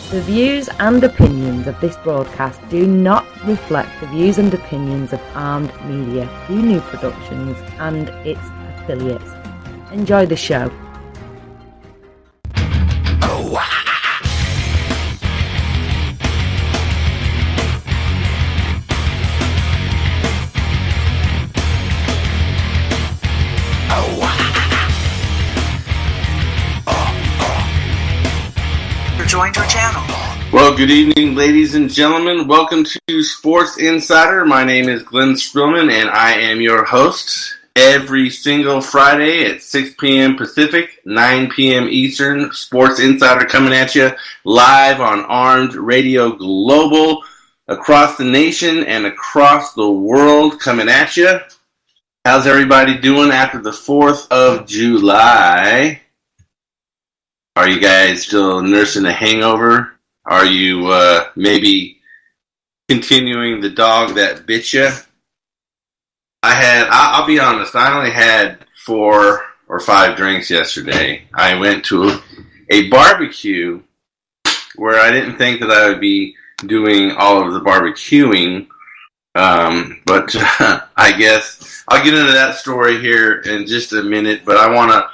The views and opinions of this broadcast do not reflect the views and opinions of Armed Media, New Productions and its affiliates. Enjoy the show. Joined your channel. Well, good evening, ladies and gentlemen. Welcome to Sports Insider. My name is Glenn Spillman, and I am your host. Every single Friday at 6 p.m. Pacific, 9 p.m. Eastern, Sports Insider coming at you live on Armed Radio Global, across the nation and across the world coming at you. How's everybody doing after the 4th of July? Are you guys still nursing a hangover? Are you maybe continuing the dog that bit you? I'll be honest, I only had 4 or 5 drinks yesterday. I went to a barbecue where I didn't think that I would be doing all of the barbecuing, but I guess I'll get into that story here in just a minute, but I want to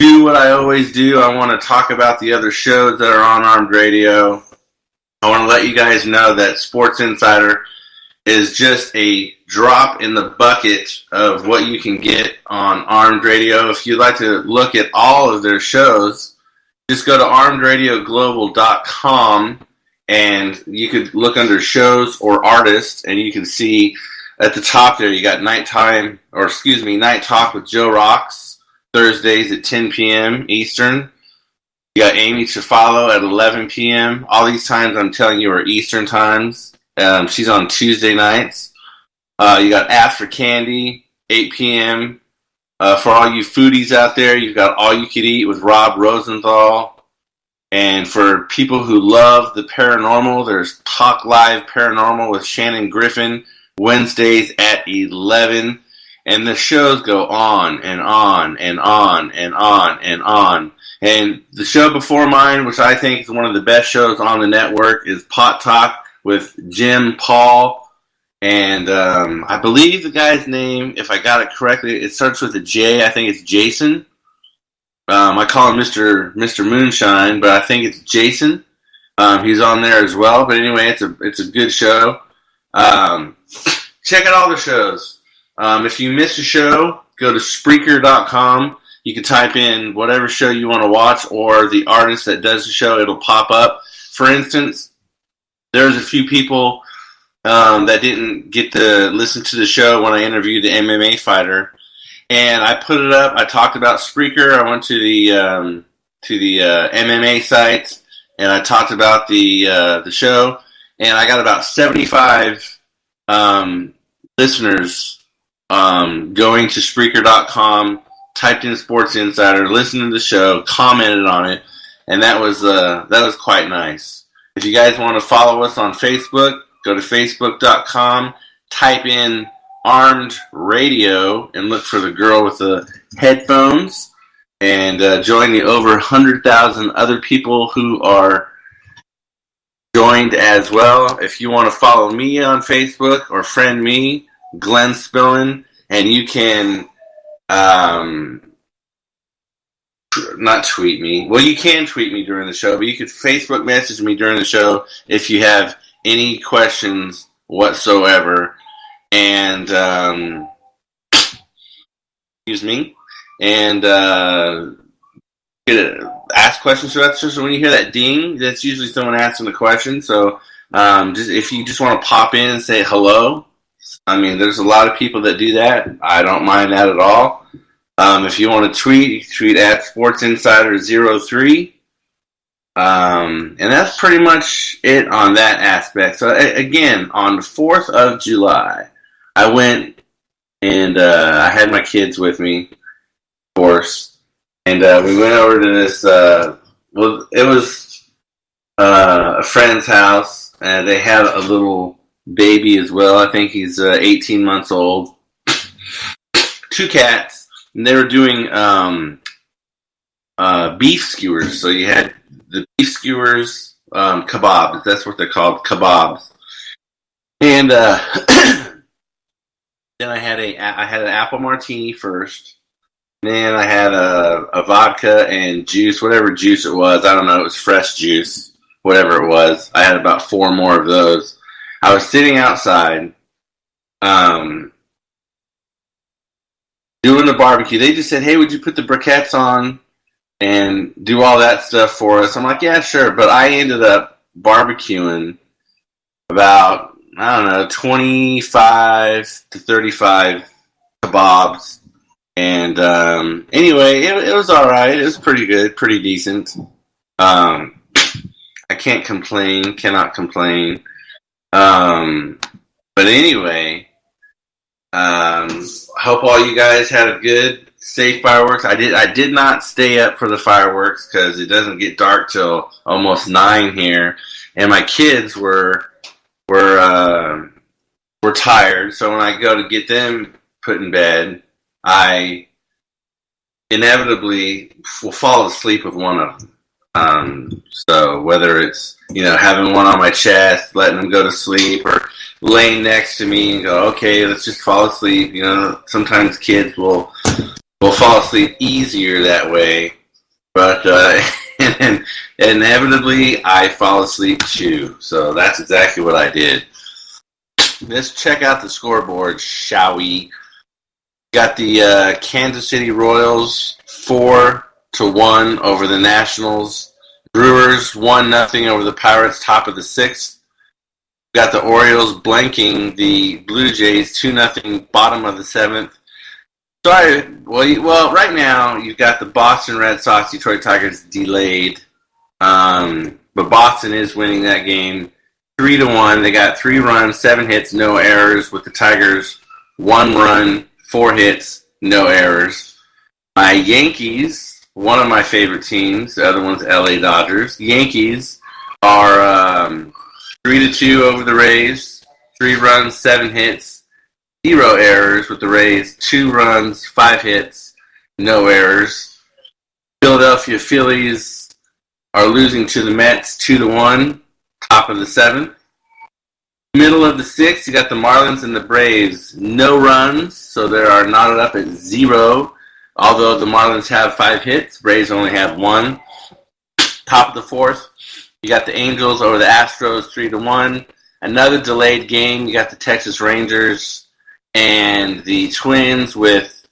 do what I always do. I want to talk about the other shows that are on Armed Radio. I want to let you guys know that Sports Insider is just a drop in the bucket of what you can get on Armed Radio. If you'd like to look at all of their shows, just go to armedradioglobal.com and you could look under shows or artists, and you can see at the top there you got Night Talk with Joe Rocks, Thursdays at 10 p.m. Eastern. You got Amy Chafalo at 11 p.m. All these times I'm telling you are Eastern times. She's on Tuesday nights. You got After Candy, 8 p.m. For all you foodies out there, you've got All You Could Eat with Rob Rosenthal. And for people who love the paranormal, there's Talk Live Paranormal with Shannon Griffin, Wednesdays at 11. And the shows go on and on and on and on and on. And the show before mine, which I think is one of the best shows on the network, is Pot Talk with Jim Paul. And I believe the guy's name, if I got it correctly, it starts with a J. I think it's Jason. I call him Mr. Moonshine, but I think it's Jason. He's on there as well. But anyway, it's a good show. Check out all the shows. If you miss a show, go to Spreaker.com. You can type in whatever show you want to watch or the artist that does the show. It'll pop up. For instance, there's a few people that didn't get to listen to the show when I interviewed the MMA fighter. And I put it up. I talked about Spreaker. I went to the MMA site, and I talked about the show. And I got about 75 listeners going to Spreaker.com, typed in Sports Insider, listened to the show, commented on it, and that was quite nice. If you guys want to follow us on Facebook, go to Facebook.com, type in Armed Radio, and look for the girl with the headphones, and join the over 100,000 other people who are joined as well. If you want to follow me on Facebook or friend me, Glenn Spillman, and you can not tweet me. Well, you can tweet me during the show, but you could Facebook message me during the show if you have any questions whatsoever. And excuse me, and ask questions throughout the show. So when you hear that ding, that's usually someone asking a question. So if you just want to pop in and say hello. I mean, there's a lot of people that do that. I don't mind that at all. If you want to tweet, you can tweet at SportsInsider03. And that's pretty much it on that aspect. So, again, on the 4th of July, I went and I had my kids with me, of course. And we went over to this, it was a friend's house. And they had a little baby as well. I think he's 18 months old. 2 cats, and they were doing beef skewers. So you had the beef skewers kebabs. That's what they're called, kebabs. And then I had an apple martini first. Then I had a vodka and juice, whatever juice it was. I don't know. It was fresh juice, whatever it was. I had about 4 more of those. I was sitting outside, doing the barbecue. They just said, "Hey, would you put the briquettes on and do all that stuff for us?" I'm like, "Yeah, sure." But I ended up barbecuing about, I don't know, 25 to 35 kebabs. And anyway, it was all right. It was pretty good, pretty decent. I can't complain, cannot complain. But anyway, hope all you guys had a good, safe fireworks. I did not stay up for the fireworks because it doesn't get dark till almost 9 here, and my kids were tired. So when I go to get them put in bed, I inevitably will fall asleep with one of them. So whether it's, having one on my chest, letting them go to sleep, or laying next to me and go, okay, let's just fall asleep. Sometimes kids will fall asleep easier that way. But and inevitably, I fall asleep too. So that's exactly what I did. Let's check out the scoreboard, shall we? Got the Kansas City Royals 4-1 over the Nationals. Brewers 1-0 over the Pirates, top of the 6th. Got the Orioles blanking the Blue Jays 2-0, bottom of the 7th. Sorry, well, right now you've got the Boston Red Sox, Detroit Tigers delayed, but Boston is winning that game 3-1. They got 3 runs, 7 hits, no errors. With the Tigers, 1 run, 4 hits, no errors. My Yankees, one of my favorite teams, the other one's LA Dodgers. Yankees are 3-2 over the Rays, 3 runs, 7 hits, 0 errors. With the Rays, 2 runs, 5 hits, no errors. Philadelphia Phillies are losing to the Mets 2-1, top of the 7th. Middle of the 6th, you got the Marlins and the Braves. No runs, so they are knotted up at 0. Although the Marlins have 5 hits, Braves only have 1. Top of the 4th, you got the Angels over the Astros 3-1. Another delayed game, you got the Texas Rangers and the Twins with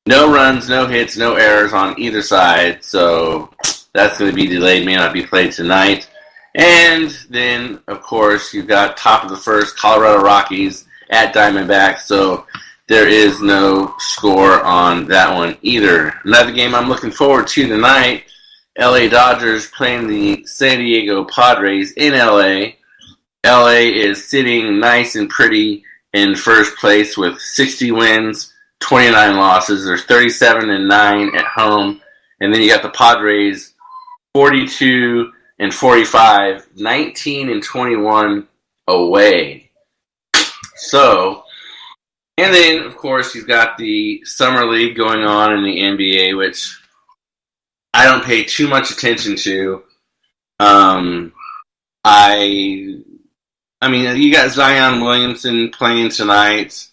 no runs, no hits, no errors on either side. So that's going to be delayed, may not be played tonight. And then, of course, you've got top of the 1st, Colorado Rockies at Diamondbacks. So there is no score on that one either. Another game I'm looking forward to tonight, LA Dodgers playing the San Diego Padres in LA. LA is sitting nice and pretty in first place with 60 wins, 29 losses. They're 37-9 at home. And then you got the Padres 42-45, 19-21 away. So, and then, of course, you've got the Summer League going on in the NBA, which I don't pay too much attention to. I mean, you got Zion Williamson playing tonight.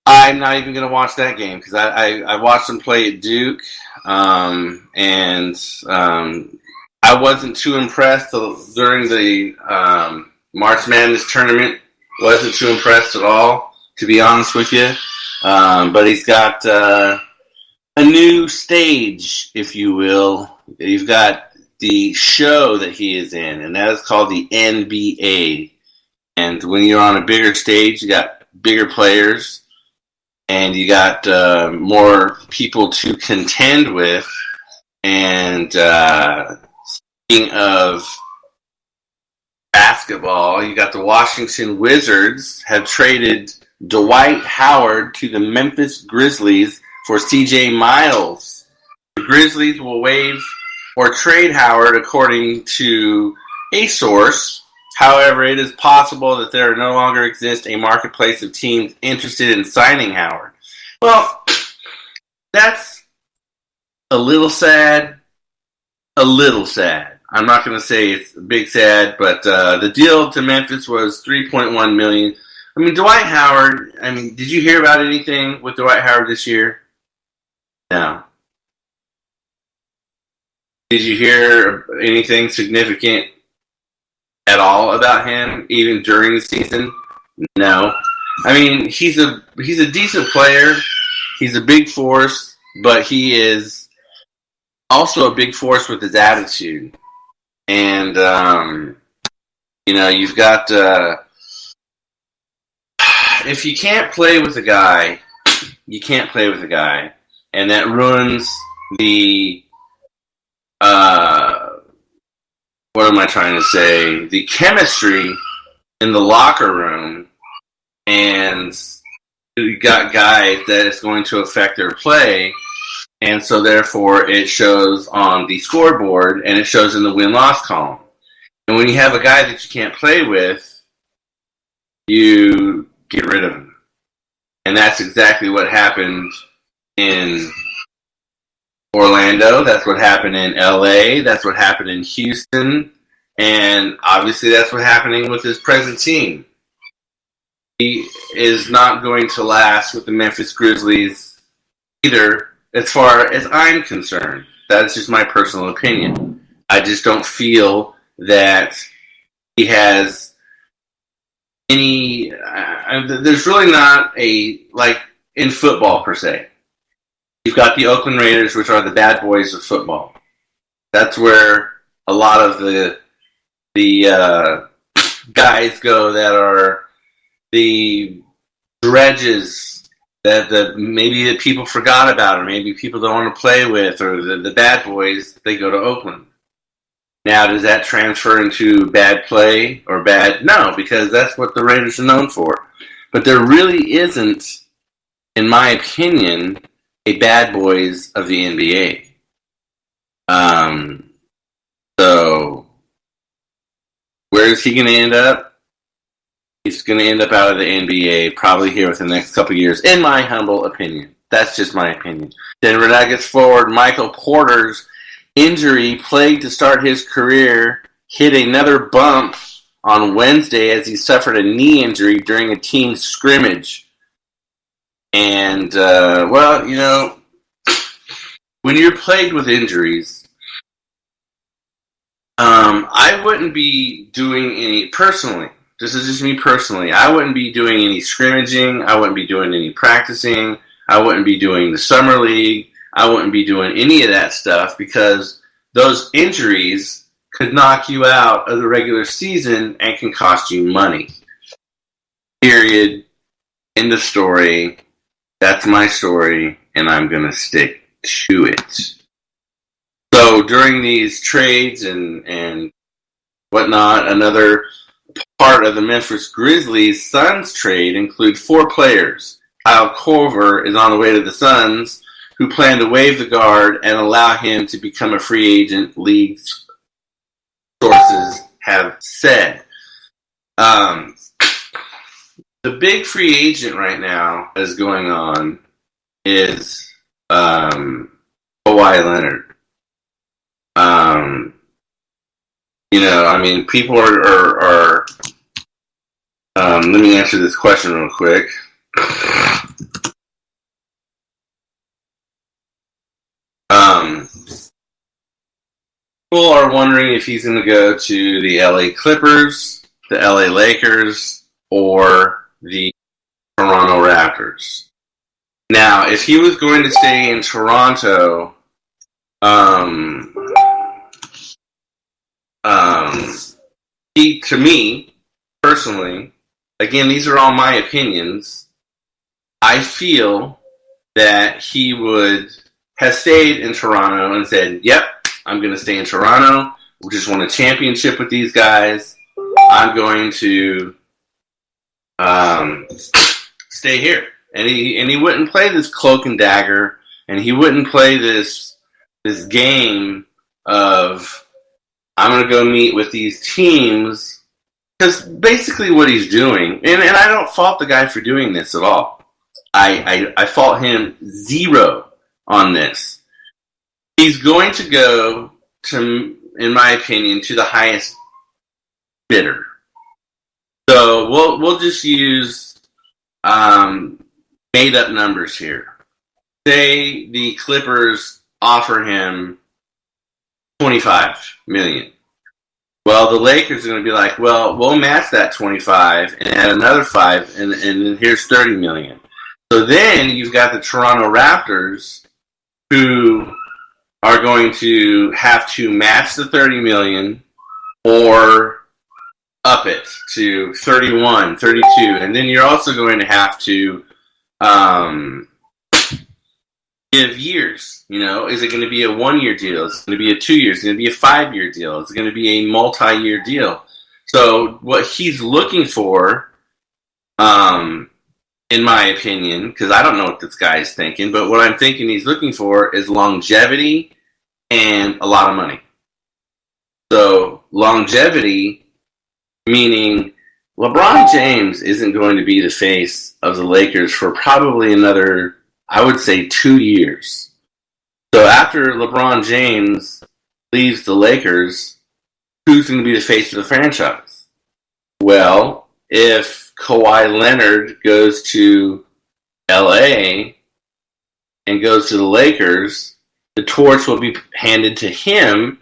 I'm not even going to watch that game because I watched him play at Duke, and I wasn't too impressed during the March Madness tournament. Wasn't too impressed at all, to be honest with you. But he's got a new stage, if you will. You've got the show that he is in, and that is called the NBA. And when you're on a bigger stage, you got bigger players, and you got more people to contend with. And speaking of basketball, you got the Washington Wizards have traded Dwight Howard to the Memphis Grizzlies for C.J. Miles. The Grizzlies will waive or trade Howard, according to a source. However, it is possible that there no longer exists a marketplace of teams interested in signing Howard. Well, that's a little sad. I'm not going to say it's big sad, but the deal to Memphis was $3.1 million. I mean, Dwight Howard. I mean, did you hear about anything with Dwight Howard this year? No. Did you hear anything significant at all about him, even during the season? No. I mean, he's a decent player. He's a big force, but he is also a big force with his attitude. And you've got if you can't play with a guy, you can't play with a guy, and that ruins the what am I trying to say? The chemistry in the locker room, and you got guys that is going to affect their play, and so therefore it shows on the scoreboard and it shows in the win-loss column. And when you have a guy that you can't play with, you get rid of him. And that's exactly what happened in Orlando. That's what happened in LA. That's what happened in Houston. And obviously that's what's happening with his present team. He is not going to last with the Memphis Grizzlies either, as far as I'm concerned. That's just my personal opinion. I just don't feel that he has any... there's really not like in football per se. You've got the Oakland Raiders, which are the bad boys of football. That's where a lot of the guys go that are the dredges that maybe that people forgot about, or maybe people don't want to play with, or the bad boys. They go to Oakland. Now, does that transfer into bad play or bad? No, because that's what the Raiders are known for. But there really isn't, in my opinion, a bad boys of the NBA. So where is he going to end up? He's going to end up out of the NBA probably here within the next couple of years, in my humble opinion. That's just my opinion. Denver Nuggets forward Michael Porter's injury, plagued to start his career, hit another bump on Wednesday as he suffered a knee injury during a team scrimmage. And, when you're plagued with injuries, I wouldn't be doing any, personally, this is just me personally, I wouldn't be doing any scrimmaging, I wouldn't be doing any practicing, I wouldn't be doing the summer league, I wouldn't be doing any of that stuff, because those injuries could knock you out of the regular season and can cost you money. Period. End of story. That's my story, and I'm going to stick to it. So during these trades and whatnot, another part of the Memphis Grizzlies Suns trade include 4 players. Kyle Korver is on the way to the Suns, who plan to waive the guard and allow him to become a free agent, league sources have said. The big free agent right now that is going on is Kawhi Leonard. People are let me answer this question real quick. People are wondering if he's going to go to the LA Clippers, the LA Lakers, or the Toronto Raptors. Now, if he was going to stay in Toronto, to me, personally, again, these are all my opinions, I feel that he would have stayed in Toronto and said, yep, I'm going to stay in Toronto. We just won a championship with these guys. I'm going to stay here. And he wouldn't play this cloak and dagger, and he wouldn't play this game of, I'm going to go meet with these teams, because basically what he's doing, and I don't fault the guy for doing this at all. I fault him zero on this. He's going to go to in my opinion, to the highest bidder. So we'll just use made up numbers here. Say the Clippers offer him $25 million. Well, the Lakers are going to be like, well, we'll match that 25 and add another 5, and then here's $30 million. So then you've got the Toronto Raptors who are going to have to match the $30 million or up it to 31, 32, and then you're also going to have to give years. Is it going to be a 1-year deal? Is it going to be a 2 years? Is it going to be a 5-year deal? Is it going to be a multi-year deal? So what he's looking for, in my opinion, because I don't know what this guy is thinking, but what I'm thinking he's looking for is longevity and a lot of money. So longevity, meaning LeBron James isn't going to be the face of the Lakers for probably another, I would say, 2 years. So after LeBron James leaves the Lakers, who's going to be the face of the franchise? Well, if Kawhi Leonard goes to LA and goes to the Lakers, the torch will be handed to him,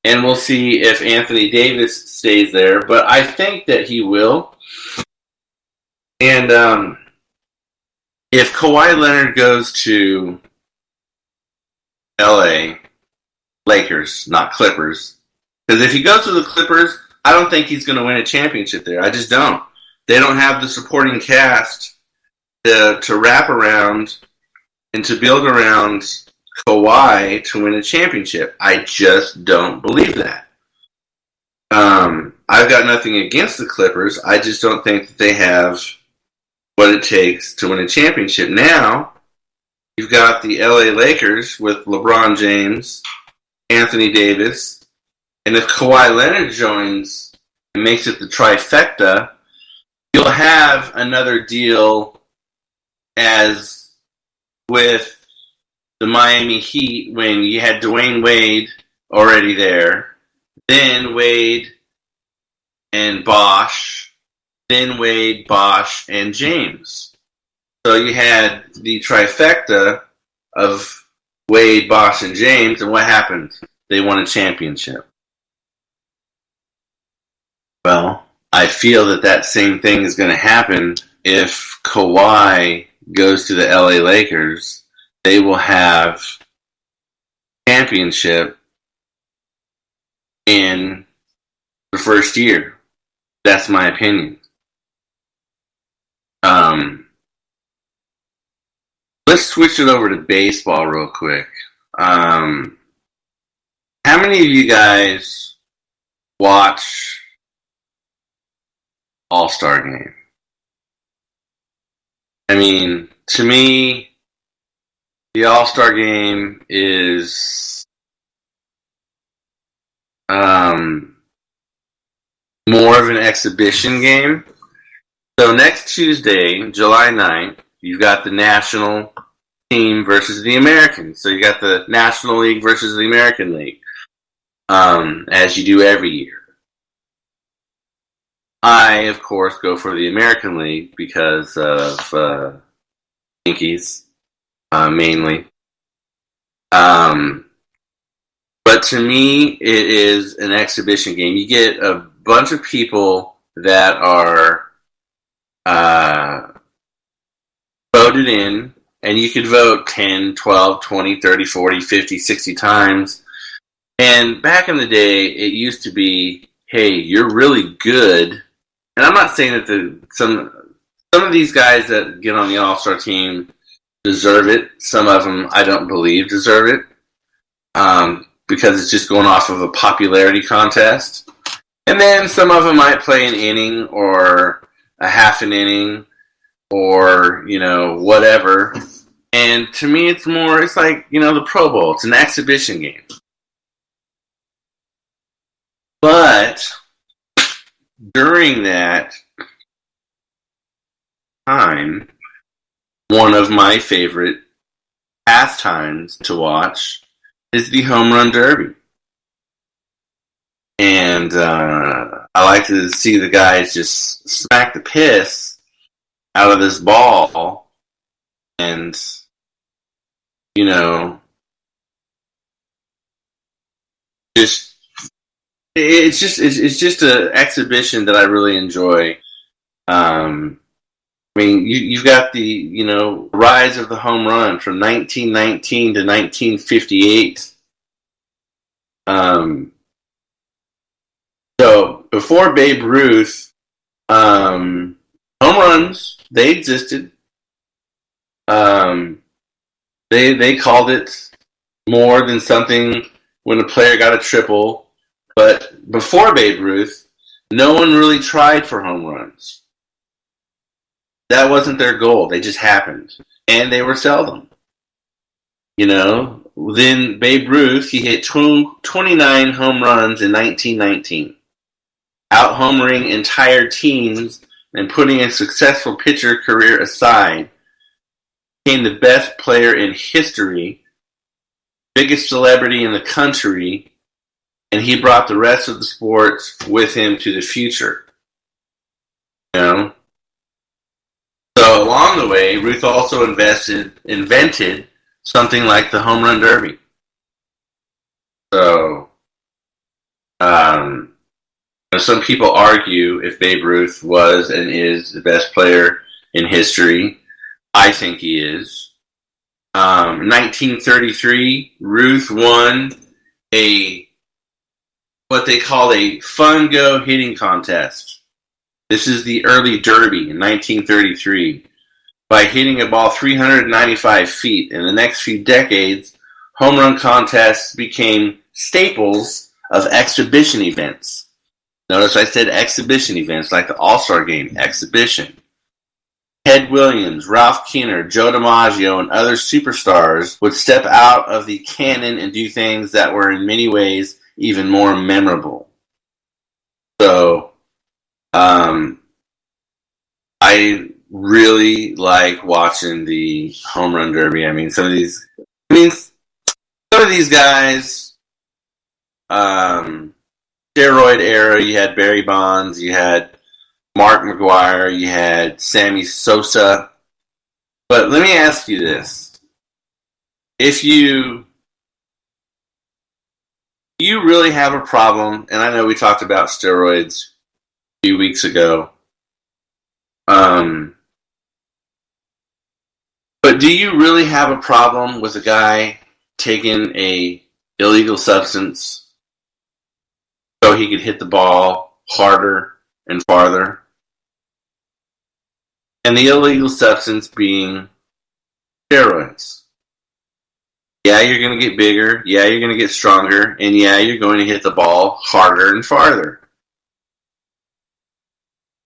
and we'll see if Anthony Davis stays there. But I think that he will. And if Kawhi Leonard goes to LA, Lakers, not Clippers, because if he goes to the Clippers, I don't think he's going to win a championship there. I just don't. They don't have the supporting cast to wrap around and to build around Kawhi to win a championship. I just don't believe that. I've got nothing against the Clippers. I just don't think that they have what it takes to win a championship. Now, you've got the LA Lakers with LeBron James, Anthony Davis, and if Kawhi Leonard joins and makes it the trifecta, you'll have another deal as with the Miami Heat when you had Dwayne Wade already there, then Wade and Bosh, then Wade, Bosh, and James. So you had the trifecta of Wade, Bosh, and James, and what happened? They won a championship. Well, I feel that same thing is going to happen if Kawhi goes to the LA Lakers. They will have championship in the first year. That's my opinion. Let's switch it over to baseball real quick. How many of you guys watch All-Star Game? I mean, to me, the All-Star Game is more of an exhibition game. So next Tuesday, July 9th, you've got the national team versus the American. So you got the National League versus the American League, as you do every year. I, of course, go for the American League because of Yankees, mainly. But to me, it is an exhibition game. You get a bunch of people that are voted in, and you could vote 10, 12, 20, 30, 40, 50, 60 times. And back in the day, it used to be, hey, you're really good. And I'm not saying that some of these guys that get on the All-Star team deserve it. Some of them, I don't believe, deserve it. Because it's just going off of a popularity contest. And then some of them might play an inning or a half an inning or, whatever. And to me, it's like, the Pro Bowl. It's an exhibition game. But during that time, one of my favorite pastimes to watch is the Home Run Derby. And I like to see the guys just smack the piss out of this ball, and just it's just an exhibition that I really enjoy. I mean, you've got the rise of the home run from 1919 to 1958. So before Babe Ruth, home runs, they existed. They called it more than something when a player got a triple. But before Babe Ruth, no one really tried for home runs. That wasn't their goal. They just happened. And they were seldom. Then Babe Ruth, he hit 29 home runs in 1919. Out-homering entire teams and putting a successful pitcher career aside, became the best player in history, biggest celebrity in the country, and he brought the rest of the sports with him to the future. So along the way, Ruth also invented something like the home run derby. So, some people argue if Babe Ruth was and is the best player in history. I think he is. In 1933, Ruth won what they called a Fun Go hitting contest. This is the early derby in 1933. By hitting a ball 395 feet. In the next few decades, home run contests became staples of exhibition events. Notice I said exhibition events, like the All-Star Game, exhibition. Ted Williams, Ralph Kiner, Joe DiMaggio, and other superstars would step out of the canon and do things that were in many ways even more memorable. So, I really like watching the home run derby. I mean, some of these guys, steroid era, you had Barry Bonds, you had Mark McGwire, you had Sammy Sosa. But let me ask you this. If you really have a problem, and I know we talked about steroids a few weeks ago, but do you really have a problem with a guy taking a illegal substance so he could hit the ball harder and farther? And the illegal substance being steroids. Yeah, you're going to get bigger. Yeah, you're going to get stronger. And yeah, you're going to hit the ball harder and farther.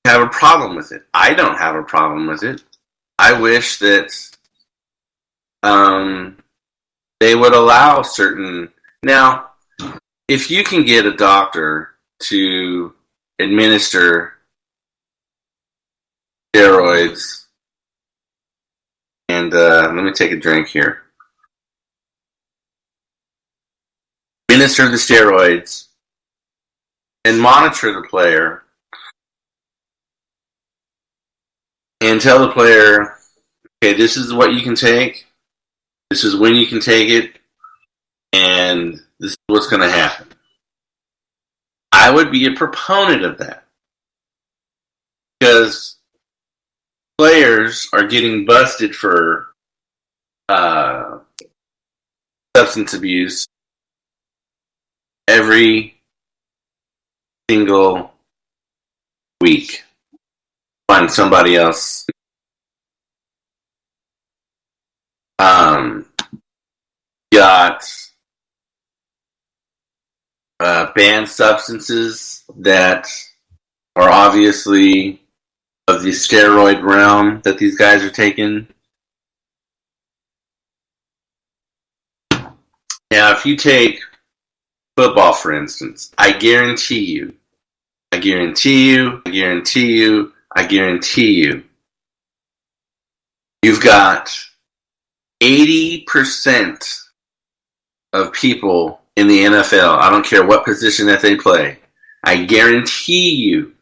Have a problem with it. I don't have a problem with it. I wish that they would allow certain... Now, if you can get a doctor to administer steroids, and let me take a drink here. Administer the steroids and monitor the player and tell the player, okay, this is what you can take, this is when you can take it, and this is what's going to happen. I would be a proponent of that. Because players are getting busted for substance abuse every single week. Find somebody else. Got banned substances that are obviously of the steroid realm that these guys are taking. Now, if you take football, for instance, I guarantee you, you've got 80% of people in the NFL, I don't care what position that they play, I guarantee you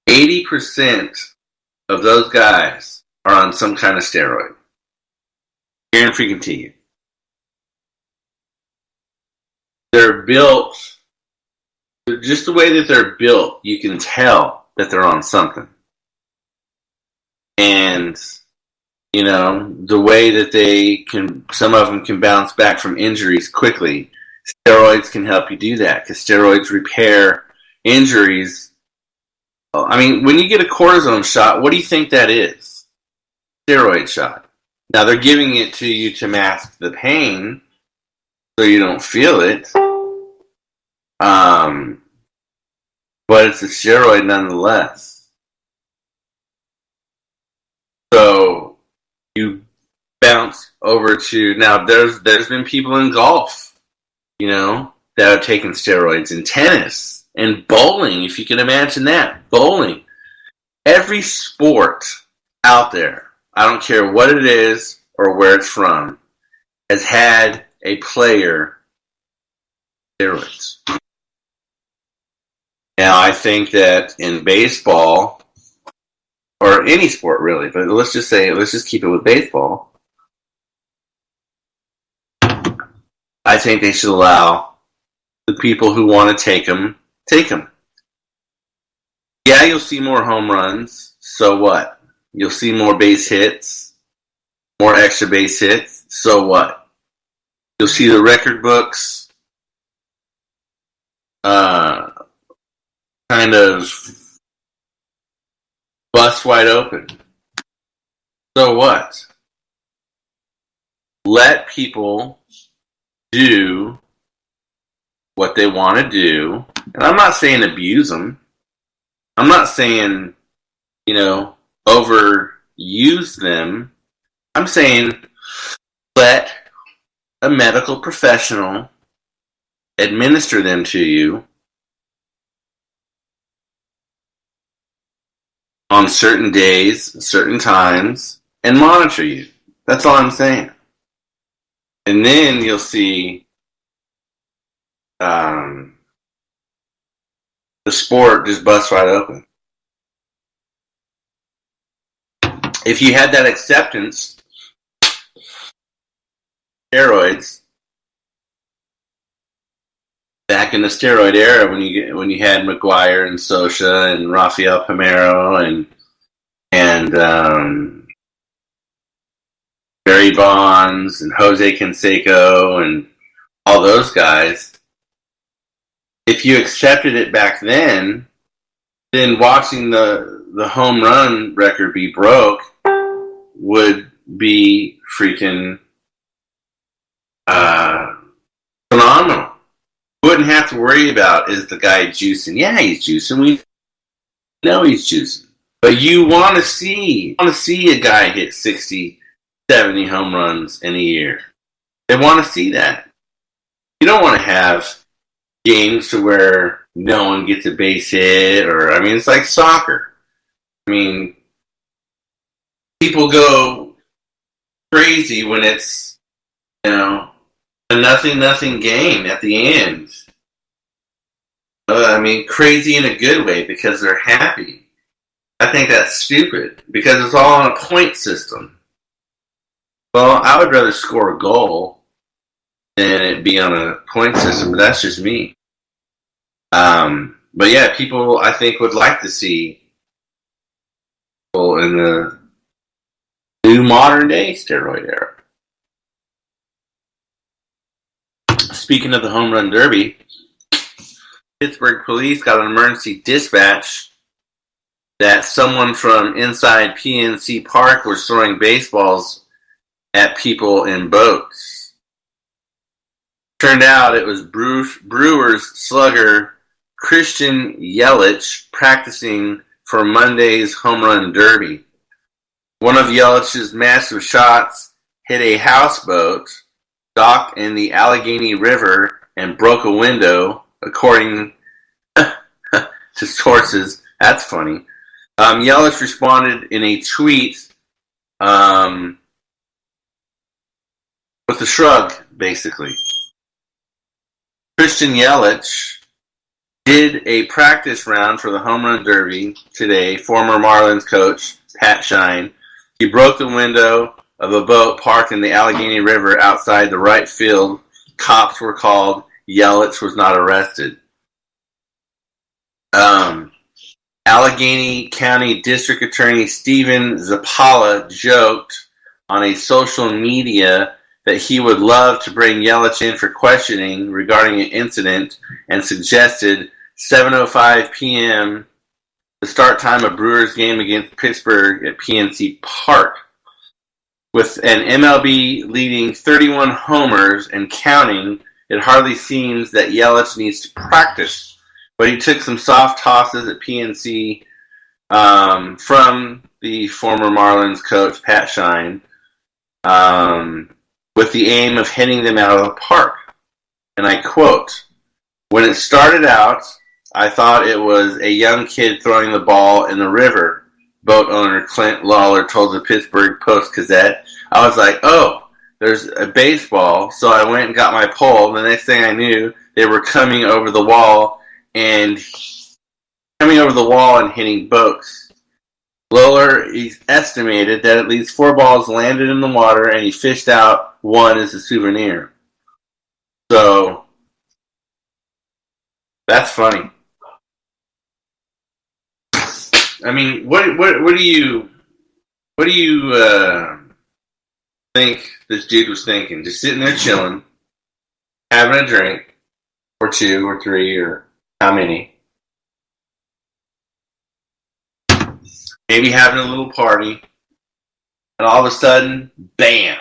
80% of those guys are on some kind of steroid. Guarantee you. They're built, just the way that they're built, you can tell that they're on something. And, the way that some of them can bounce back from injuries quickly. Steroids can help you do that because steroids repair injuries. I mean, when you get a cortisone shot, what do you think that is? Steroid shot. Now, they're giving it to you to mask the pain so you don't feel it. But it's a steroid nonetheless. So you bounce over to, now there's been people in golf, that have taken steroids, in tennis and bowling, if you can imagine that. Bowling. Every sport out there, I don't care what it is or where it's from, has had a player steroids. Now, I think that in baseball, or any sport really, but let's just keep it with baseball, I think they should allow the people who want to take them. Yeah, you'll see more home runs, so what? You'll see more base hits, more extra base hits, so what? You'll see the record books kind of bust wide open. So what? Let people do what they want to do. And I'm not saying abuse them. I'm not saying, overuse them. I'm saying let a medical professional administer them to you on certain days, certain times, and monitor you. That's all I'm saying. And then you'll see the sport just bust right open. If you had that acceptance, steroids, back in the steroid era when you had McGuire and Socha and Rafael Palmeiro and Barry Bonds and Jose Canseco and all those guys, if you accepted it back then watching the home run record be broke would be freaking phenomenal. You wouldn't have to worry about, is the guy juicing? Yeah, he's juicing. We know he's juicing. But you want to see a guy hit 60, 70 home runs in a year. They want to see that. You don't want to have games to where no one gets a base hit, it's like soccer. People go crazy when it's, a nothing game at the end. Crazy in a good way because they're happy. I think that's stupid because it's all on a point system. Well, I would rather score a goal than it be on a point system, but that's just me. But yeah, people I think would like to see people in the new modern day steroid era. Speaking of the home run derby, Pittsburgh police got an emergency dispatch that someone from inside PNC Park was throwing baseballs at people in boats. Turned out it was Brewers slugger Christian Yelich practicing for Monday's home run derby. One of Yelich's massive shots hit a houseboat docked in the Allegheny River and broke a window, according to sources. That's funny. Yelich responded in a tweet with a shrug, basically. Christian Yelich did a practice round for the home run derby today. Former Marlins coach Pat Shine. He broke the window of a boat parked in the Allegheny River outside the right field. Cops were called. Yelich was not arrested. Allegheny County District Attorney Stephen Zappala joked on a social media that he would love to bring Yelich in for questioning regarding an incident and suggested 7:05 p.m. the start time of Brewers game against Pittsburgh at PNC Park. With an MLB leading 31 homers and counting, it hardly seems that Yelich needs to practice. But he took some soft tosses at PNC from the former Marlins coach, Pat Shine, with the aim of hitting them out of the park. And I quote, "When it started out, I thought it was a young kid throwing the ball in the river," boat owner Clint Lawler told the Pittsburgh Post-Gazette. "I was like, oh, there's a baseball, so I went and got my pole. The next thing I knew, they were coming over the wall and hitting boats." Lawler estimated that at least 4 balls landed in the water, and he fished out one as a souvenir. So that's funny. I mean, what do you think this dude was thinking? Just sitting there chilling, having a drink, or 2 or 3 or how many? Maybe having a little party, and all of a sudden, bam!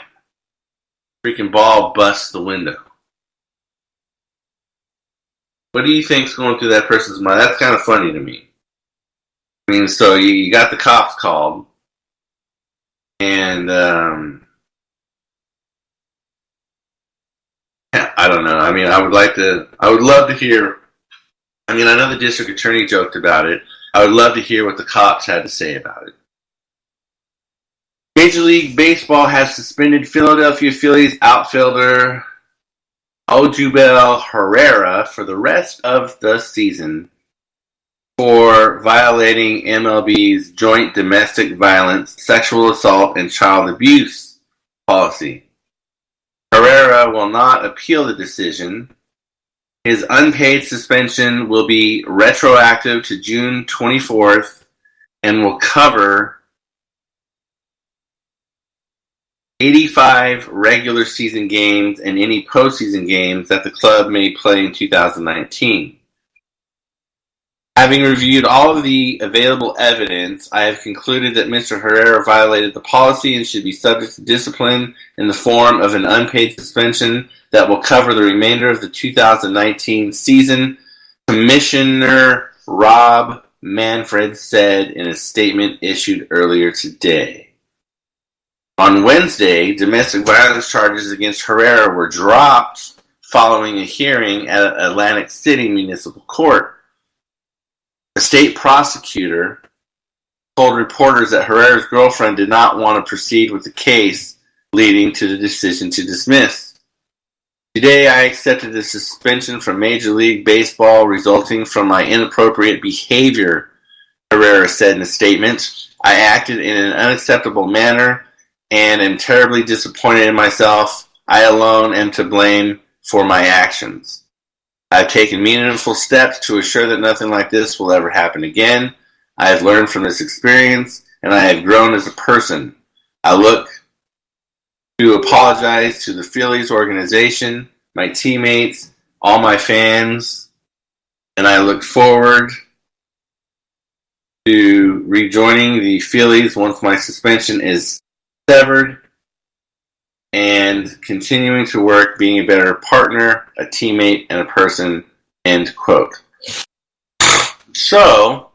Freaking ball busts the window. What do you think's going through that person's mind? That's kind of funny to me. I mean, so you got the cops called, and I don't know. I mean, I would love to hear. I mean, I know the district attorney joked about it. I would love to hear what the cops had to say about it. Major League Baseball has suspended Philadelphia Phillies outfielder Odubel Herrera for the rest of the season for violating MLB's joint domestic violence, sexual assault, and child abuse policy. Herrera will not appeal the decision. His unpaid suspension will be retroactive to June 24th and will cover 85 regular season games and any postseason games that the club may play in 2019. Having reviewed all of the available evidence, I have concluded that Mr. Herrera violated the policy and should be subject to discipline in the form of an unpaid suspension that will cover the remainder of the 2019 season, Commissioner Rob Manfred said in a statement issued earlier today. On Wednesday, domestic violence charges against Herrera were dropped following a hearing at Atlantic City Municipal Court. The state prosecutor told reporters that Herrera's girlfriend did not want to proceed with the case, leading to the decision to dismiss. Today, I accepted the suspension from Major League Baseball resulting from my inappropriate behavior, Herrera said in a statement. I acted in an unacceptable manner and am terribly disappointed in myself. I alone am to blame for my actions. I've taken meaningful steps to assure that nothing like this will ever happen again. I have learned from this experience, and I have grown as a person. I look to apologize to the Phillies organization, my teammates, all my fans, and I look forward to rejoining the Phillies once my suspension is severed and continuing to work, being a better partner, a teammate, and a person, end quote. So,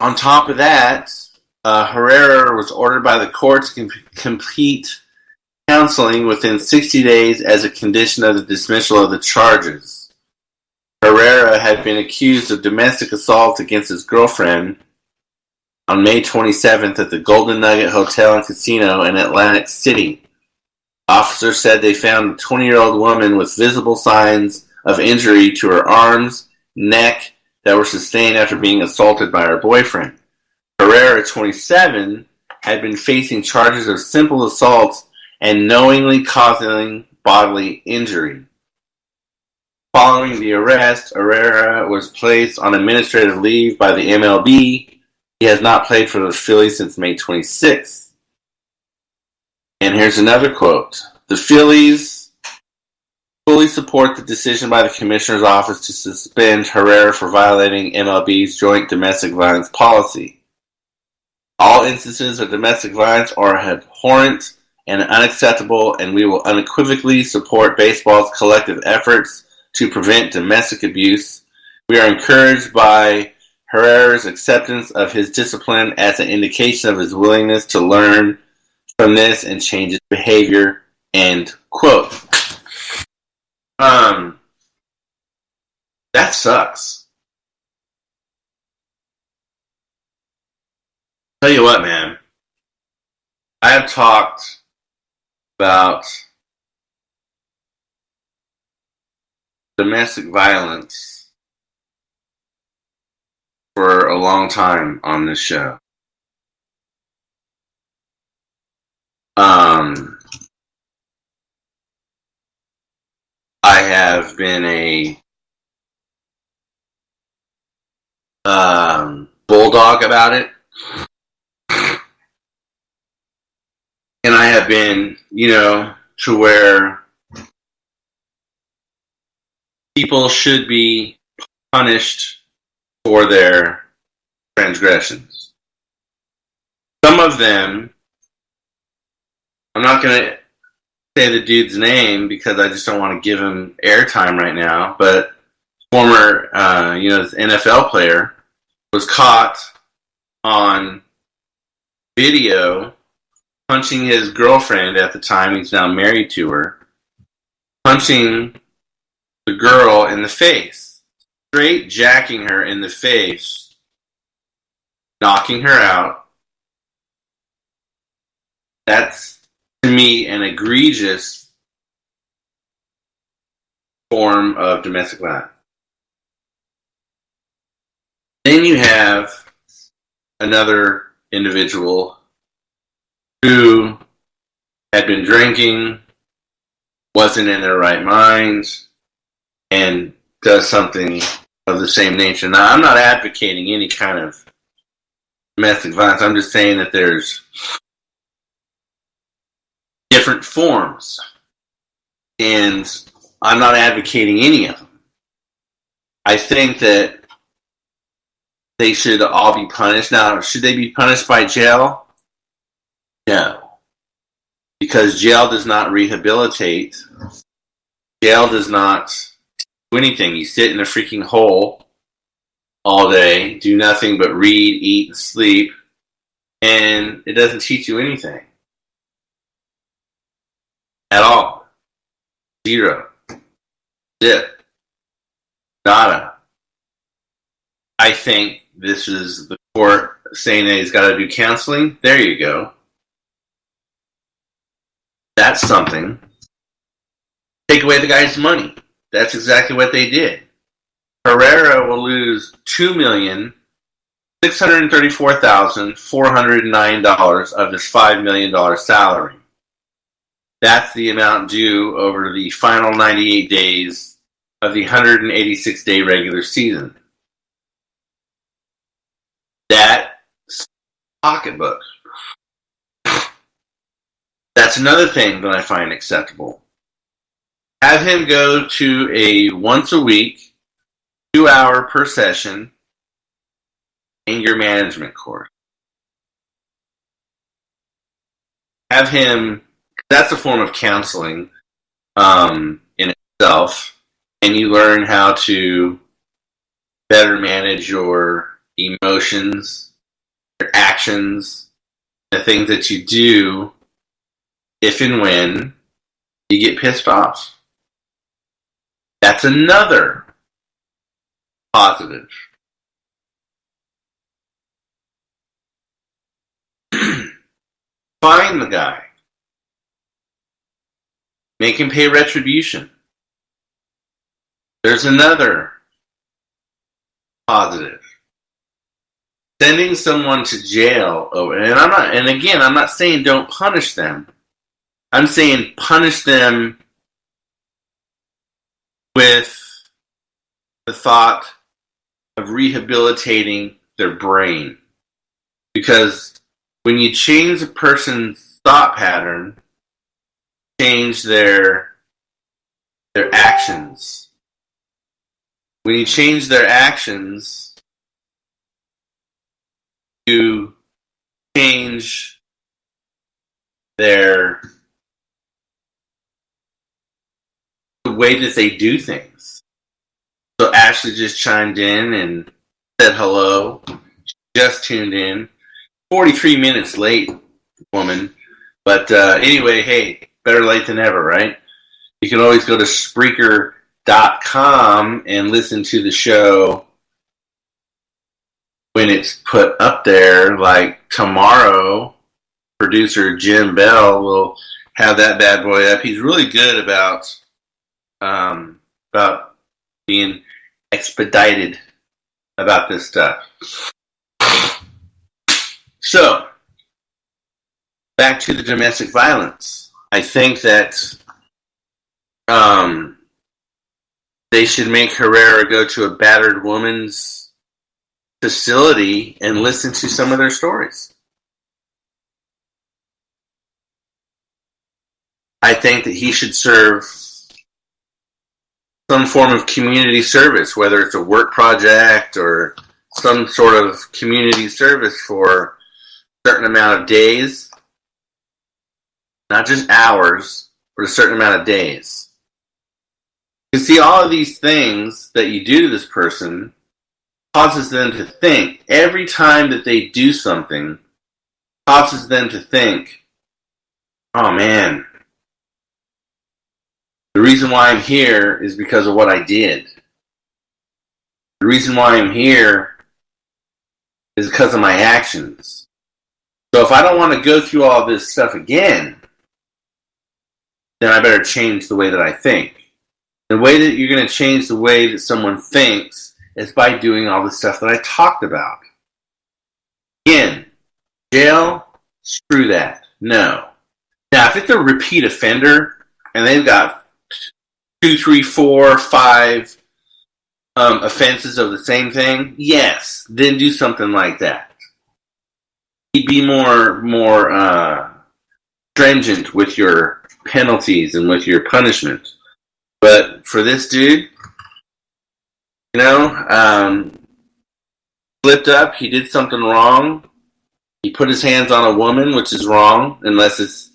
on top of that, Herrera was ordered by the court to complete counseling within 60 days as a condition of the dismissal of the charges. Herrera had been accused of domestic assault against his girlfriend on May 27th at the Golden Nugget Hotel and Casino in Atlantic City. Officers said they found a 20-year-old woman with visible signs of injury to her arms, neck that were sustained after being assaulted by her boyfriend. Herrera, 27, had been facing charges of simple assault and knowingly causing bodily injury. Following the arrest, Herrera was placed on administrative leave by the MLB. He has not played for the Phillies since May 26th. And here's another quote. The Phillies fully support the decision by the Commissioner's Office to suspend Herrera for violating MLB's joint domestic violence policy. All instances of domestic violence are abhorrent and unacceptable, and we will unequivocally support baseball's collective efforts to prevent domestic abuse. We are encouraged by Herrera's acceptance of his discipline as an indication of his willingness to learn from this and change his behavior. End quote. That sucks. Tell you what, man. I have talked about domestic violence for a long time on this show. I have been a bulldog about it. And I have been, to where people should be punished for their transgressions. Some of them, I'm not going to say the dude's name because I just don't want to give him airtime right now, but former, this NFL player was caught on video punching his girlfriend at the time, he's now married to her, punching the girl in the face, straight jacking her in the face, knocking her out. That's, to me, an egregious form of domestic violence. Then you have another individual who had been drinking, wasn't in their right mind, and does something of the same nature. Now, I'm not advocating any kind of domestic violence. I'm just saying that there's different forms, and I'm not advocating any of them. I think that they should all be punished. Now, should they be punished by jail? No. Because jail does not rehabilitate. Jail does not do anything. You sit in a freaking hole all day, do nothing but read, eat, and sleep, and it doesn't teach you anything. At all. Zero. Zip. Nada. I think this is the court saying that he's got to do counseling. There you go. That's something. Take away the guy's money. That's exactly what they did. Herrera will lose $2,634,409 of his $5 million salary. That's the amount due over the final 98 days of the 186-day regular season. That's pocketbook. That's another thing that I find acceptable. Have him go to a once a week, 2-hour per session anger management course. Have him, that's a form of counseling in itself, and you learn how to better manage your emotions, your actions, the things that you do if and when you get pissed off. That's another positive. Find the guy. Make him pay retribution. There's another positive. Sending someone to jail over, I'm not saying don't punish them. I'm saying punish them with the thought of rehabilitating their brain. Because when you change a person's thought pattern, change their actions. When you change their actions, you change the way that they do things. So Ashley just chimed in and said hello. Just tuned in. 43 minutes late, woman. But anyway, hey, better late than never, right? You can always go to Spreaker.com and listen to the show when it's put up there. Like tomorrow, producer Jim Bell will have that bad boy up. He's really good about being expedited about this stuff. So, back to the domestic violence. I think that they should make Herrera go to a battered woman's facility and listen to some of their stories. I think that he should serve some form of community service, whether it's a work project or some sort of community service for a certain amount of days, not just hours, but a certain amount of days. You see, all of these things that you do to this person causes them to think. Every time that they do something, causes them to think, oh man, the reason why I'm here is because of what I did. The reason why I'm here is because of my actions. So if I don't want to go through all this stuff again, then I better change the way that I think. The way that you're going to change the way that someone thinks is by doing all the stuff that I talked about. Again, jail, screw that. No. Now, if it's a repeat offender and they've got 2, 3, 4, 5 offenses of the same thing, yes, then do something like that. Be more stringent with your penalties and with your punishment. But for this dude, flipped up, he did something wrong. He put his hands on a woman, which is wrong, unless it's,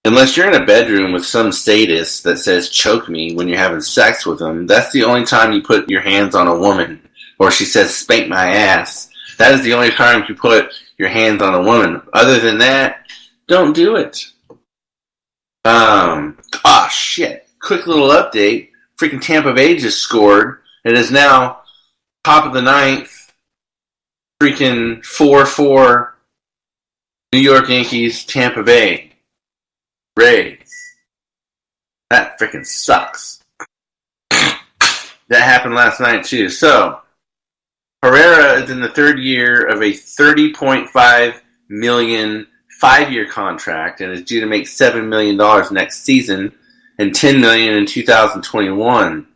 unless you're in a bedroom with some sadist that says choke me when you're having sex with them. That's the only time you put your hands on a woman. Or she says spank my ass. That is the only time you put your hands on a woman. Other than that, don't do it. Shit. Quick little update. Freaking Tampa Bay just scored. It is now top of the ninth. Freaking 4-4 New York Yankees, Tampa Bay Rays. That freaking sucks. That happened last night too. So, Herrera is in the third year of a $30.5 million 5-year contract and is due to make $7 million next season and $10 million in 2021.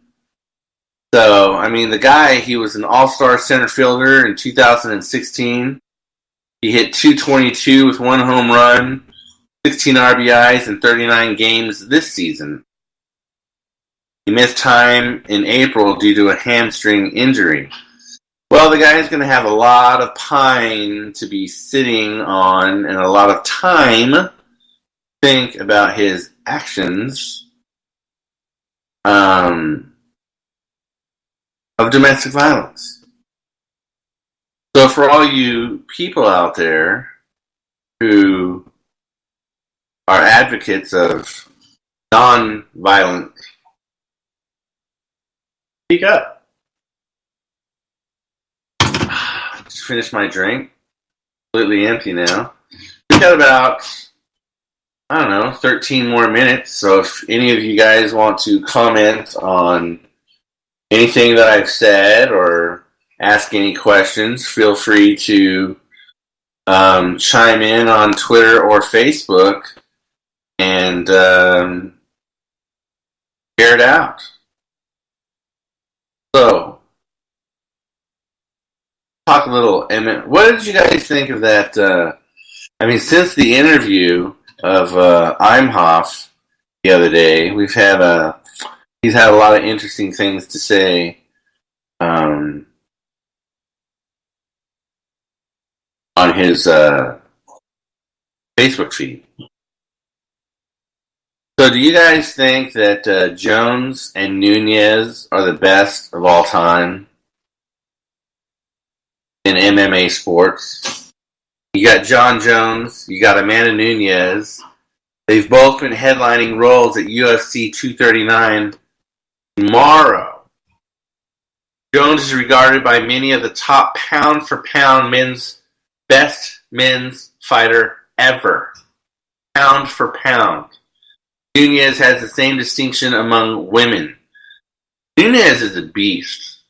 So, I mean, the guy, he was an all-star center fielder in 2016. He hit .222 with 1 home run, 16 RBIs in 39 games this season. He missed time in April due to a hamstring injury. Well, the guy's going to have a lot of pine to be sitting on and a lot of time to think about his actions of domestic violence. So for all you people out there who are advocates of non-violent, speak up. Just finished my drink. Completely empty now. We've got about, 13 more minutes. So if any of you guys want to comment on anything that I've said or ask any questions, feel free to chime in on Twitter or Facebook and share it out. So, talk a little. What did you guys think of that? Since the interview of Imhoff the other day, he's had a lot of interesting things to say on his Facebook feed. So do you guys think that Jones and Nunes are the best of all time in MMA sports? You got John Jones, you got Amanda Nunes. They've both been headlining roles at UFC 239 tomorrow. Jones is regarded by many of the top pound-for-pound best men's fighter ever. Pound for pound. Nunes has the same distinction among women. Nunes is a beast.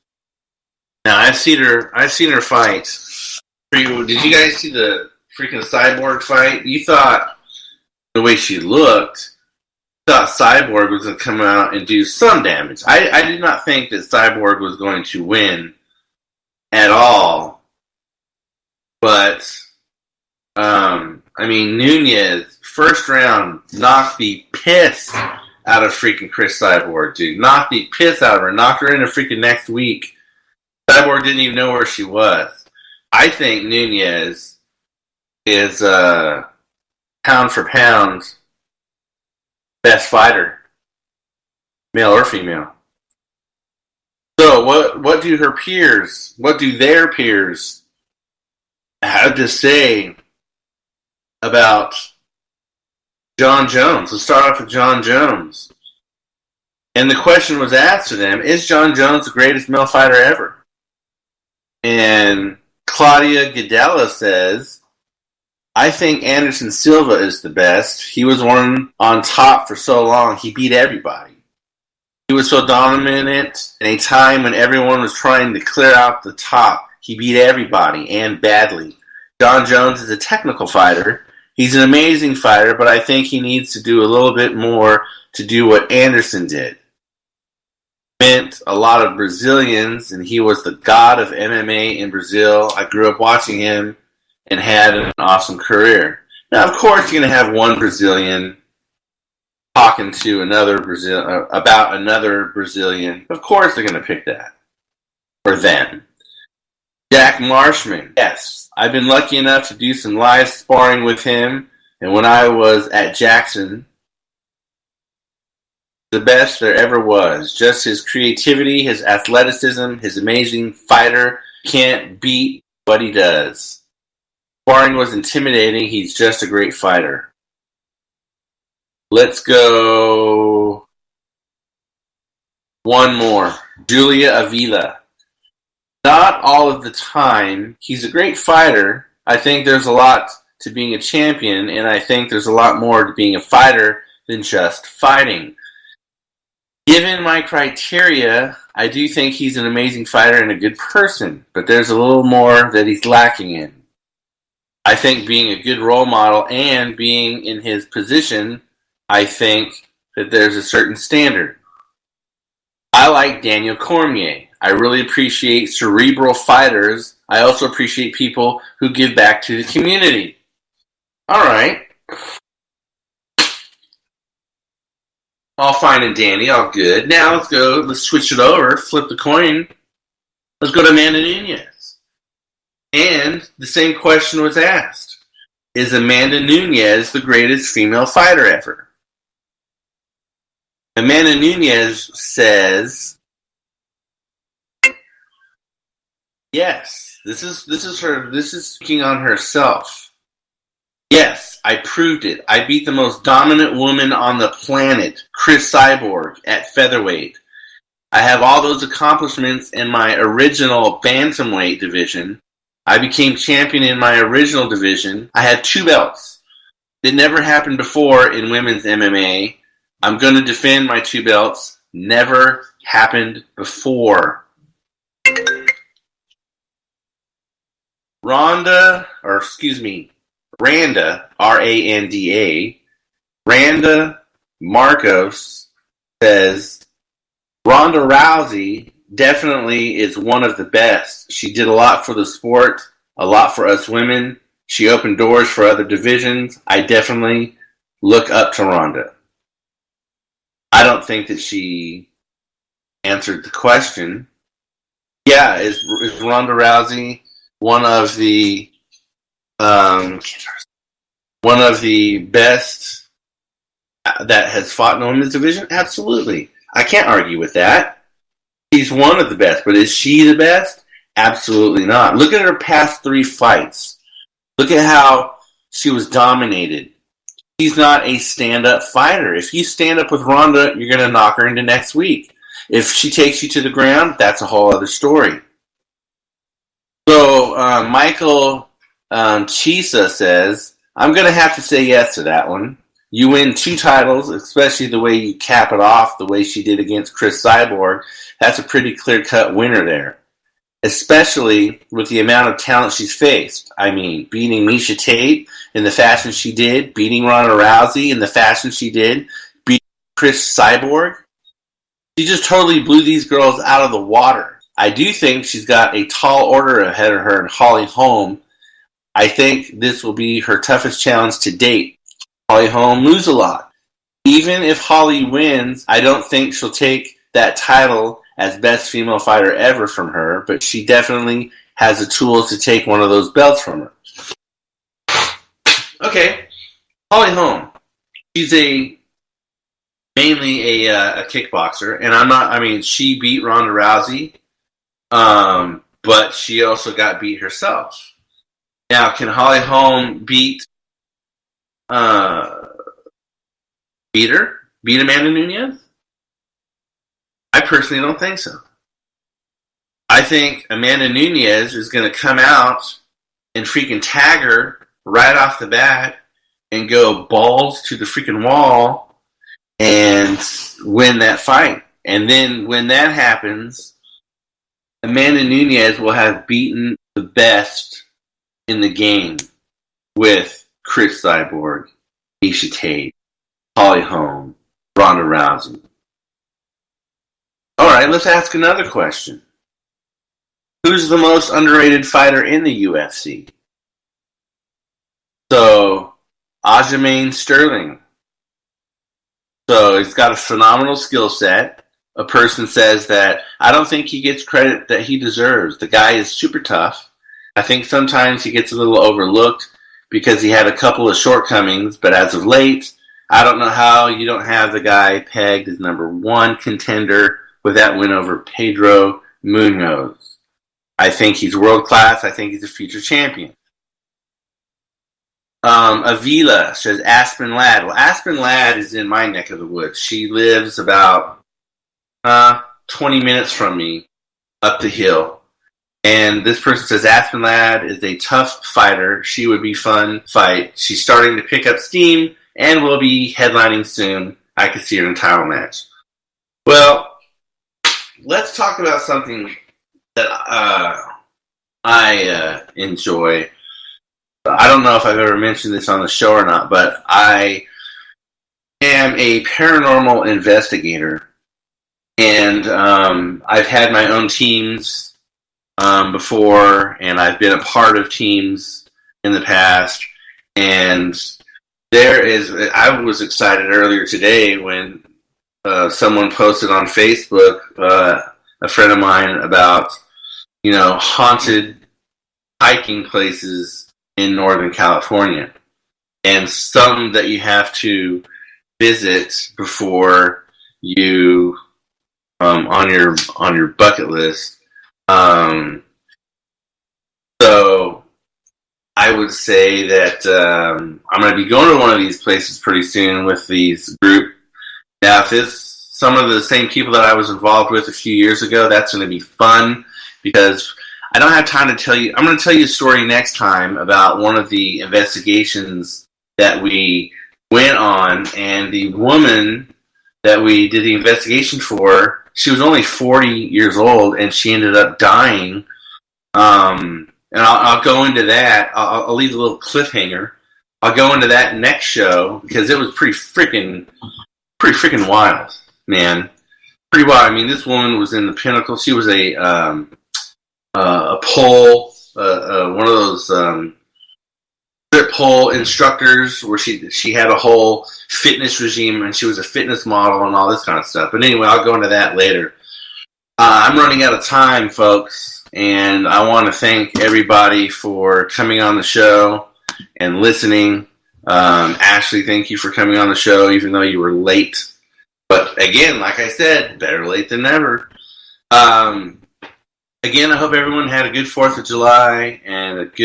Now I've seen her fight. Did you guys see the freaking Cyborg fight? You thought the way she looked, thought Cyborg was going to come out and do some damage. I did not think that Cyborg was going to win at all. But Nunes, first round, knocked the piss out of freaking Chris Cyborg, dude. Knocked the piss out of her. Knocked her into freaking next week. Cyborg didn't even know where she was. I think Nunes is pound for pound best fighter, male or female. So what do their peers have to say about John Jones? Let's start off with John Jones. And the question was asked to them, is John Jones the greatest male fighter ever? And Claudia Gadella says, I think Anderson Silva is the best. He was one on top for so long, he beat everybody. He was so dominant in a time when everyone was trying to clear out the top. He beat everybody, and badly. John Jones is a technical fighter. He's an amazing fighter, but I think he needs to do a little bit more to do what Anderson did. Meant a lot of Brazilians, and he was the god of MMA in Brazil. I grew up watching him and had an awesome career. Now, of course, you're going to have one Brazilian talking to about another Brazilian. Of course, they're going to pick that or them. Jack Marshman, yes, I've been lucky enough to do some live sparring with him, and when I was at Jackson, the best there ever was. Just his creativity, his athleticism, his amazing fighter. Can't beat what he does. Sparring was intimidating. He's just a great fighter. Let's go one more. Julia Avila. Not all of the time. He's a great fighter. I think there's a lot to being a champion, and I think there's a lot more to being a fighter than just fighting. Given my criteria, I do think he's an amazing fighter and a good person, but there's a little more that he's lacking in. I think being a good role model and being in his position, I think that there's a certain standard. I like Daniel Cormier. I really appreciate cerebral fighters. I also appreciate people who give back to the community. All right. All fine and dandy, all good. Now let's switch it over, flip the coin. Let's go to Amanda Nunes. And the same question was asked. Is Amanda Nunes the greatest female fighter ever? Amanda Nunes says, yes, this is speaking on herself. Yes, I proved it. I beat the most dominant woman on the planet, Chris Cyborg, at featherweight. I have all those accomplishments in my original bantamweight division. I became champion in my original division. I had 2 belts. It never happened before in women's MMA. I'm going to defend my 2 belts. Never happened before. Randa, R-A-N-D-A, Randa Marcos says, Ronda Rousey definitely is one of the best. She did a lot for the sport, a lot for us women. She opened doors for other divisions. I definitely look up to Ronda. I don't think that she answered the question. Yeah, is Ronda Rousey one of the best that has fought in the women's division? Absolutely. I can't argue with that. She's one of the best, but is she the best? Absolutely not. Look at her past 3 fights. Look at how she was dominated. She's not a stand-up fighter. If you stand up with Ronda, you're going to knock her into next week. If she takes you to the ground, that's a whole other story. So Michael Chisa says, I'm going to have to say yes to that one. You win 2 titles, especially the way you cap it off, the way she did against Chris Cyborg. That's a pretty clear-cut winner there, especially with the amount of talent she's faced. I mean, beating Miesha Tate in the fashion she did, beating Ronda Rousey in the fashion she did, beating Chris Cyborg. She just totally blew these girls out of the water. I do think she's got a tall order ahead of her in Holly Holm. I think this will be her toughest challenge to date. Holly Holm lose a lot. Even if Holly wins, I don't think she'll take that title as best female fighter ever from her, but she definitely has the tools to take one of those belts from her. Okay, Holly Holm. She's mainly a kickboxer, and she beat Ronda Rousey, but she also got beat herself. Now, can Holly Holm beat Amanda Nunes? I personally don't think so. I think Amanda Nunes is going to come out and freaking tag her right off the bat and go balls to the freaking wall and win that fight. And then when that happens, Amanda Nunes will have beaten the best in the game with Chris Cyborg, Miesha Tate, Holly Holm, Ronda Rousey. All right, let's ask another question. Who's the most underrated fighter in the UFC? So, Aljamain Sterling. So, he's got a phenomenal skill set. A person says that I don't think he gets credit that he deserves. The guy is super tough. I think sometimes he gets a little overlooked because he had a couple of shortcomings, but as of late, I don't know how you don't have the guy pegged as number 1 contender with that win over Pedro Munoz. I think he's world class. I think he's a future champion. Avila says Aspen Ladd. Well, Aspen Ladd is in my neck of the woods. She lives about 20 minutes from me up the hill. And this person says Aspen Ladd is a tough fighter. She would be fun fight. She's starting to pick up steam and will be headlining soon. I could see her in a title match. Well, let's talk about something that I enjoy. I don't know if I've ever mentioned this on the show or not, but I am a paranormal investigator. And I've had my own teams before, and I've been a part of teams in the past. And I was excited earlier today when someone posted on Facebook, a friend of mine, about, haunted hiking places in Northern California, and some that you have to visit before you on your bucket list. So I would say that I'm going to be going to one of these places pretty soon with these group. Now, if it's some of the same people that I was involved with a few years ago, that's going to be fun, because I don't have time to tell you. I'm going to tell you a story next time about one of the investigations that we went on, and the woman that we did the investigation for, she was only 40 years old, and she ended up dying. And I'll go into that. I'll leave a little cliffhanger. I'll go into that next show because it was pretty freaking wild, man. Pretty wild. I mean, this woman was in the pinnacle. She was a pole, one of those strip pole instructors where she had a whole fitness regime, and she was a fitness model and all this kind of stuff. But anyway, I'll go into that later. I'm running out of time, folks, and I want to thank everybody for coming on the show and listening. Ashley, thank you for coming on the show, even though you were late. But again, like I said, better late than never. Again, I hope everyone had a good 4th of July and hope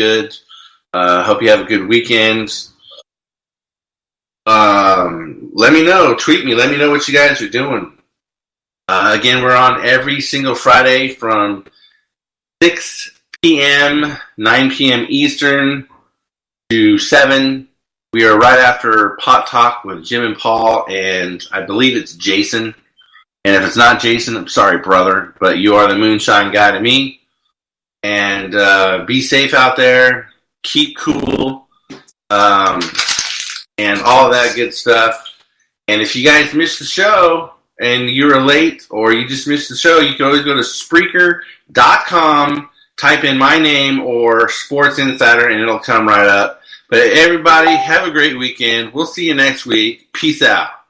you have a good weekend. Let me know. Tweet me. Let me know what you guys are doing. Again, we're on every single Friday from 6 p.m., 9 p.m. Eastern to 7. We are right after Pot Talk with Jim and Paul, and I believe it's Jason. And if it's not Jason, I'm sorry, brother, but you are the moonshine guy to me. And be safe out there. Keep cool. And all that good stuff. And if you guys missed the show and you were late or you just missed the show, you can always go to Spreaker.com, type in my name or Sports Insider, and it'll come right up. But everybody, have a great weekend. We'll see you next week. Peace out.